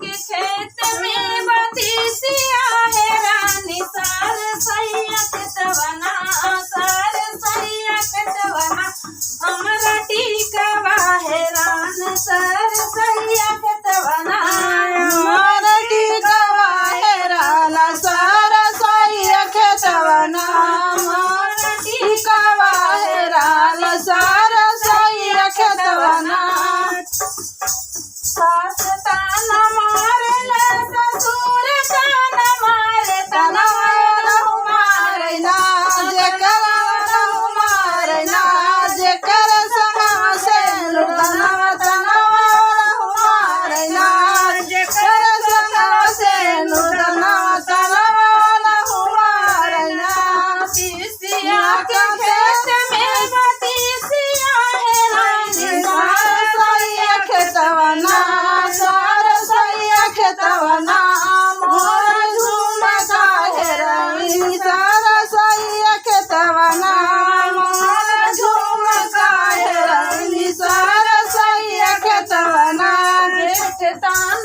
के खेत में बतीसिया है रानी सर सैया खेतवना सर सैया खेतवना हमरा टीकवा है रान सर सैया खेतवना हमारा टीकवा है रान सर सैया खेतवना हमारा टीकवा है रान सर सैया खेतवना सास ताना मारला ससुर ताना मारे ताना मारे ना जेकर मारे ना जेकर संगवा से लुटनवा तनवा मारे ना जेकर संगवा से लुटनवा तनवा मारे ना तीसिया के खेत में बतीसिया है रानी सर सैया खेतवना सर सैया खेतवना मोर झुमका है रानी सर सैया खेतवना मोर झुमका है रानी सर सैया खेतवना ताना